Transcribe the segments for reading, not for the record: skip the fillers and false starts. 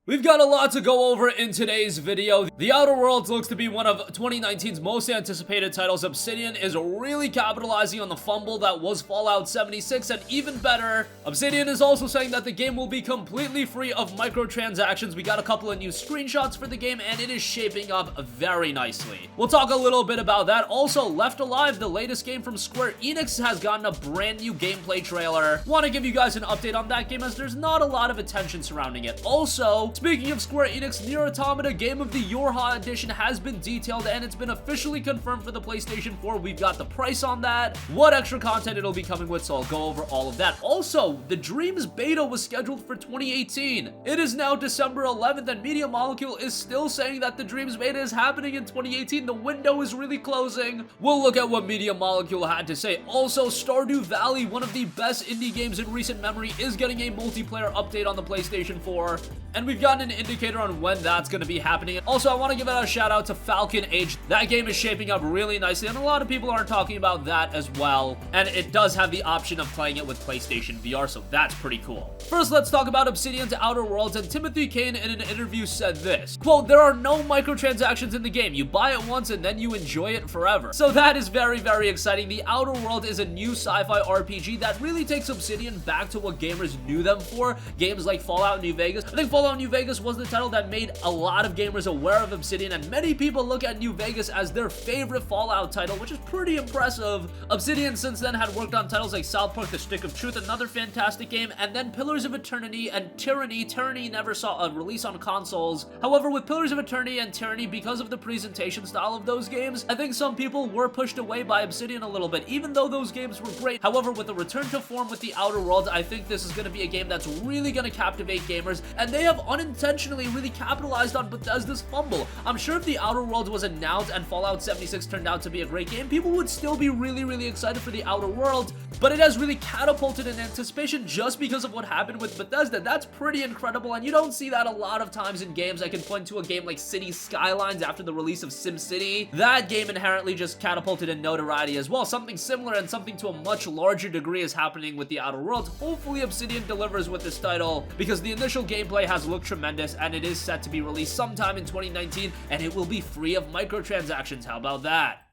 We've got a lot to go over in today's video. The Outer Worlds looks to be one of 2019's most anticipated titles. Obsidian is really capitalizing on the fumble that was Fallout 76, and even better, Obsidian is also saying that the game will be completely free of microtransactions. We got a couple of new screenshots for the game, and it is shaping up very nicely. We'll talk a little bit about that. Also, Left Alive, the latest game from Square Enix, has gotten a brand new gameplay trailer. Want to give you guys an update on that game as there's not a lot of attention surrounding it. Also, speaking of Square Enix, NieR Automata Game of the YoRHa edition has been detailed and it's been officially confirmed for the PlayStation 4. We've got the price on that, what extra content it'll be coming with, so I'll go over all of that. Also, the Dreams beta was scheduled for 2018. It is now December 11th and Media Molecule is still saying that the Dreams beta is happening in 2018. The window is really closing. We'll look at what Media Molecule had to say. Also, Stardew Valley, one of the best indie games in recent memory, is getting a multiplayer update on the PlayStation 4. And we've gotten an indicator on when that's going to be happening. Also, I want to give a shout out to Falcon. That game is shaping up really nicely, and a lot of people aren't talking about that as well. And it does have the option of playing it with PlayStation VR, so that's pretty cool. First, let's talk about Obsidian's Outer Worlds, and Timothy Kane in an interview said this, quote, "There are no microtransactions in the game. You buy it once and then you enjoy it forever." So that is very, very exciting. The Outer World is a new sci-fi RPG that really takes Obsidian back to what gamers knew them for. Games like Fallout New Vegas. I think Fallout New Vegas was the title that made a lot of gamers aware of Obsidian, and many people look at New Vegas as their favorite Fallout title, which is pretty impressive. Obsidian since then had worked on titles like South Park: The Stick of Truth, another fantastic game, and then Pillars of Eternity and Tyranny. Tyranny never saw a release on consoles. However, with Pillars of Eternity and Tyranny, because of the presentation style of those games, I think some people were pushed away by Obsidian a little bit, even though those games were great. However, with the return to form with the Outer Worlds, I think this is going to be a game that's really going to captivate gamers, and they have unintentionally really capitalized on Bethesda's fumble. I'm sure if the Outer Worlds was announced and Fallout 76 turned out to be a great game, people would still be really excited for the Outer Worlds, but it has really catapulted in anticipation just because of what happened with Bethesda. That's pretty incredible, and you don't see that a lot of times in games. I can point to a game like City Skylines after the release of SimCity. That game inherently just catapulted in notoriety as well. Something similar and something to a much larger degree is happening with the Outer Worlds. Hopefully Obsidian delivers with this title, because the initial gameplay has looked tremendous and it is set to be released sometime in 2019, and it will be free of microtransactions. How about that?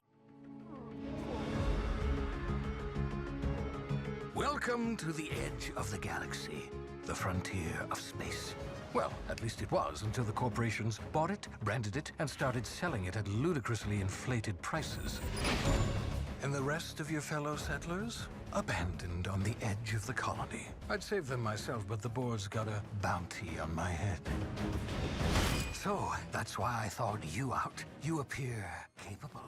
Welcome to the edge of the galaxy, the frontier of space. Well, at least it was until the corporations bought it, branded it, and started selling it at ludicrously inflated prices. And the rest of your fellow settlers? Abandoned on the edge of the colony. I'd save them myself, but the board's got a bounty on my head. So, that's why I thawed you out. You appear capable.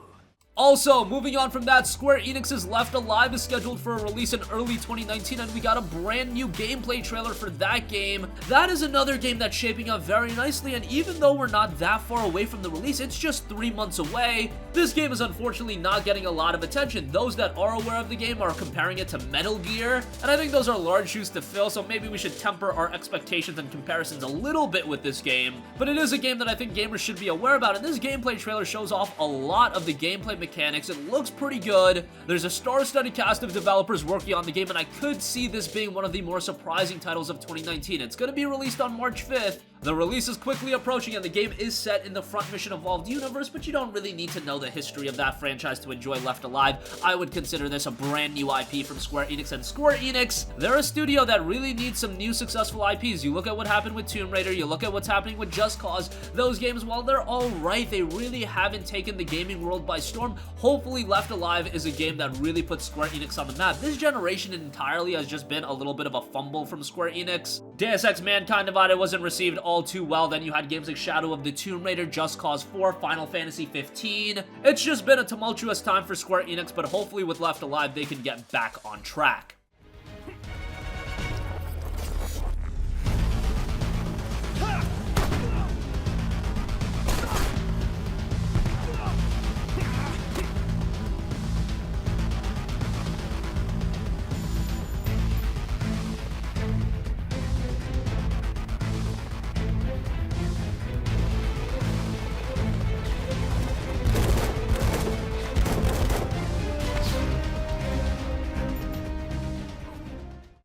Also, moving on from that, Square Enix's Left Alive is scheduled for a release in early 2019, and we got a brand new gameplay trailer for that game. That is another game that's shaping up very nicely, and even though we're not that far away from the release, it's just 3 months away, this game is unfortunately not getting a lot of attention. Those that are aware of the game are comparing it to Metal Gear, and I think those are large shoes to fill, so maybe we should temper our expectations and comparisons a little bit with this game. But it is a game that I think gamers should be aware about, and this gameplay trailer shows off a lot of the gameplay mechanics. It looks pretty good. There's a star-studded cast of developers working on the game, and I could see this being one of the more surprising titles of 2019. It's going to be released on March 5th. The release is quickly approaching, and the game is set in the Front Mission Evolved universe, but you don't really need to know the history of that franchise to enjoy Left Alive. I would consider this a brand new IP from Square Enix, and Square Enix, they're a studio that really needs some new successful IPs. You look at what happened with Tomb Raider, you look at what's happening with Just Cause. Those games, while they're alright, they really haven't taken the gaming world by storm. Hopefully Left Alive is a game that really puts Square Enix on the map. This generation entirely has just been a little bit of a fumble from Square Enix. Deus Ex Mankind Divided wasn't received all too well. Then you had games like Shadow of the Tomb Raider, Just Cause 4, Final Fantasy 15. It's just been a tumultuous time for Square Enix, but hopefully with Left Alive they can get back on track.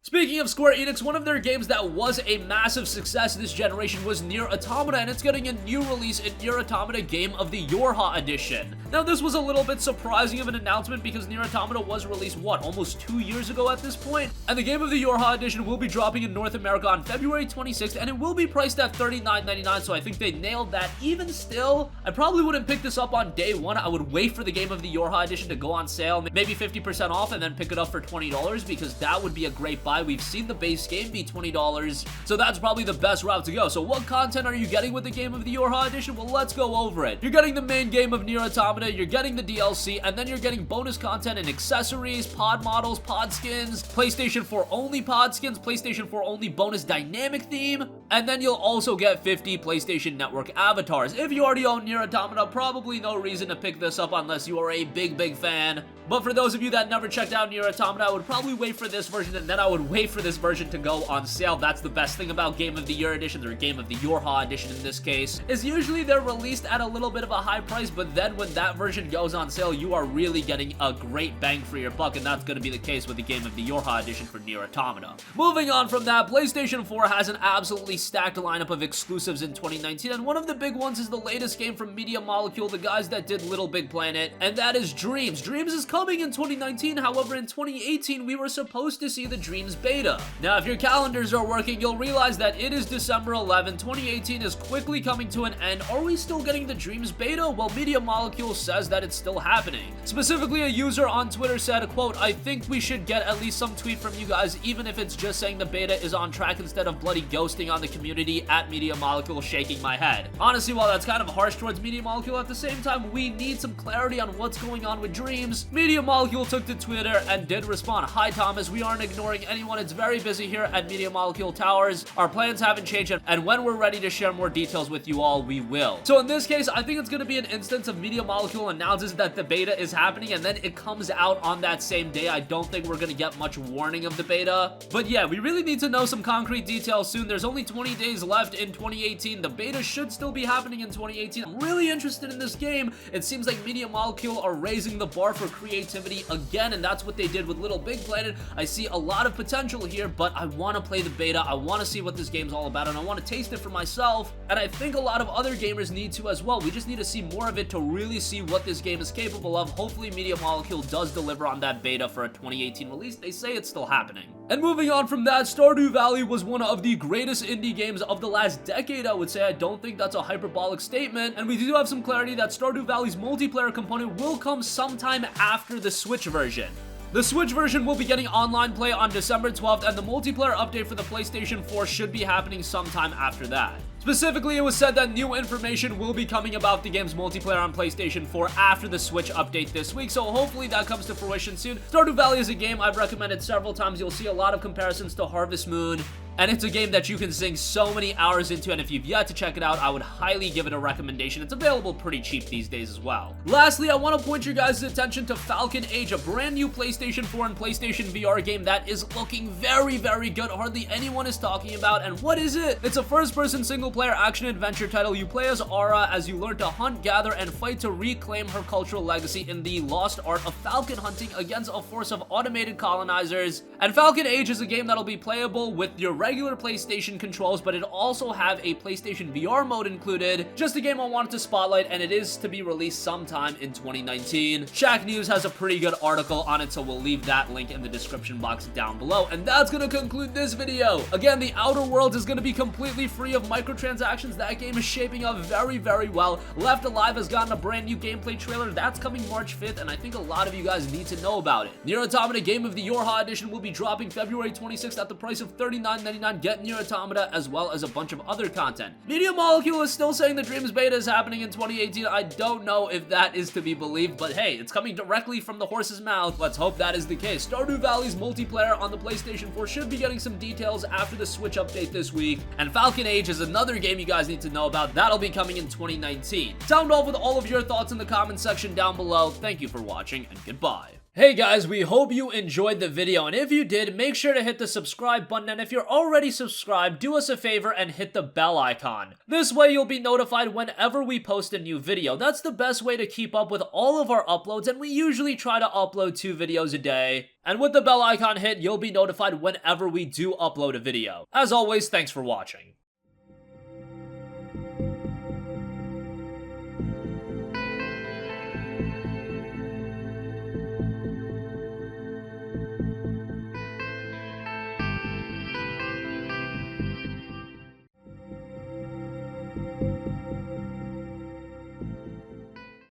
Speaking of Square Enix, one of their games that was a massive success this generation was NieR Automata, and it's getting a new release in NieR Automata Game of the YoRHa Edition. Now, this was a little bit surprising of an announcement because NieR Automata was released, almost 2 years ago at this point? And the Game of the YoRHa Edition will be dropping in North America on February 26th, and it will be priced at $39.99, so I think they nailed that. Even still, I probably wouldn't pick this up on day one. I would wait for the Game of the YoRHa Edition to go on sale, maybe 50% off, and then pick it up for $20 because that would be a great buy. We've seen the base game be $20, so that's probably the best route to go. So what content are you getting with the Game of the YoRHa Edition? Well, let's go over it. You're getting the main game of NieR Automata, you're getting the DLC, and then you're getting bonus content and accessories, pod models, pod skins, PlayStation 4 only pod skins, PlayStation 4 only bonus dynamic theme, and then you'll also get 50 PlayStation Network avatars. If you already own NieR Automata, probably no reason to pick this up unless you are a big fan. But for those of you that never checked out NieR Automata, I would probably wait for this version, and then I would wait for this version to go on sale. That's the best thing about Game of the Year editions, or Game of the YoRHa edition in this case, is usually they're released at a little bit of a high price, but then when that version goes on sale, you are really getting a great bang for your buck, and that's going to be the case with the Game of the YoRHa edition for NieR Automata. Moving on from that, PlayStation 4 has an absolutely stacked lineup of exclusives in 2019, and one of the big ones is the latest game from Media Molecule, the guys that did Little Big Planet, and that is Dreams. Dreams is coming in 2019, however, in 2018, we were supposed to see the Dreams beta. Now, if your calendars are working, you'll realize that it is December 11, 2018 is quickly coming to an end. Are we still getting the Dreams beta? Well, Media Molecule says that it's still happening. Specifically, a user on Twitter said, quote, "I think we should get at least some tweet from you guys, even if it's just saying the beta is on track instead of bloody ghosting on the community at Media Molecule," shaking my head. Honestly, while that's kind of harsh towards Media Molecule, at the same time, we need some clarity on what's going on with Dreams. Media Molecule took to Twitter and did respond, "Hi Thomas, we aren't ignoring anyone. It's very busy here at Media Molecule Towers. Our plans haven't changed, and when we're ready to share more details with you all, we will." So in this case, I think it's going to be an instance of Media Molecule announces that the beta is happening, and then it comes out on that same day. I don't think we're going to get much warning of the beta. But yeah, we really need to know some concrete details soon. There's only 20 days left in 2018. The beta should still be happening in 2018. I'm really interested in this game. It seems like Media Molecule are raising the bar for creativity again, and that's what they did with Little Big Planet. I see a lot of potential here, but I want to play the beta. I want to see what this game's all about, and I want to taste it for myself, and I think a lot of other gamers need to as well. We just need to see more of it to really see what this game is capable of. Hopefully Media Molecule does deliver on that beta for a 2018 release. They say it's still happening. And moving on from that, Stardew Valley was one of the greatest indie games of the last decade, I would say. I don't think that's a hyperbolic statement, and we do have some clarity that Stardew Valley's multiplayer component will come sometime after the Switch version. The Switch version will be getting online play on December 12th, and the multiplayer update for the PlayStation 4 should be happening sometime after that. Specifically, it was said that new information will be coming about the game's multiplayer on PlayStation 4 after the Switch update this week, so hopefully that comes to fruition soon. Stardew Valley is a game I've recommended several times. You'll see a lot of comparisons to Harvest Moon, and it's a game that you can sink so many hours into, and if you've yet to check it out, I would highly give it a recommendation. It's available pretty cheap these days as well. Lastly, I want to point your guys' attention to Falcon Age, a brand new PlayStation 4 and PlayStation VR game that is looking very good. Hardly anyone is talking about, and what is it? It's a first-person single-player action-adventure title. You play as YoRHa as you learn to hunt, gather, and fight to reclaim her cultural legacy in the lost art of falcon hunting against a force of automated colonizers. And Falcon Age is a game that'll be playable with your regular PlayStation controls, but it also have a PlayStation VR mode included. Just a game I wanted to spotlight, and it is to be released sometime in 2019. Shack News has a pretty good article on it, so we'll leave that link in the description box down below. And that's gonna conclude this video. Again, The Outer Worlds is gonna be completely free of microtransactions. That game is shaping up very well. Left Alive has gotten a brand new gameplay trailer. That's coming March 5th, and I think a lot of you guys need to know about it. NieR Automata Game of the YoRHa edition will be dropping February 26th at the price of $39.99. Get NieR Automata as well as a bunch of other content. Media Molecule is still saying the Dreams beta is happening in 2018. I don't know if that is to be believed, but hey, it's coming directly from the horse's mouth. Let's hope that is the case. Stardew Valley's multiplayer on the PlayStation 4 should be getting some details after the Switch update this week, and Falcon Age is another game you guys need to know about. That'll be coming in 2019. Sound off with all of your thoughts in the comment section down below. Thank you for watching, and goodbye. Hey guys, we hope you enjoyed the video, and if you did, make sure to hit the subscribe button, and if you're already subscribed, do us a favor and hit the bell icon. This way you'll be notified whenever we post a new video. That's the best way to keep up with all of our uploads, and we usually try to upload 2 videos a day. And with the bell icon hit, you'll be notified whenever we do upload a video. As always, thanks for watching.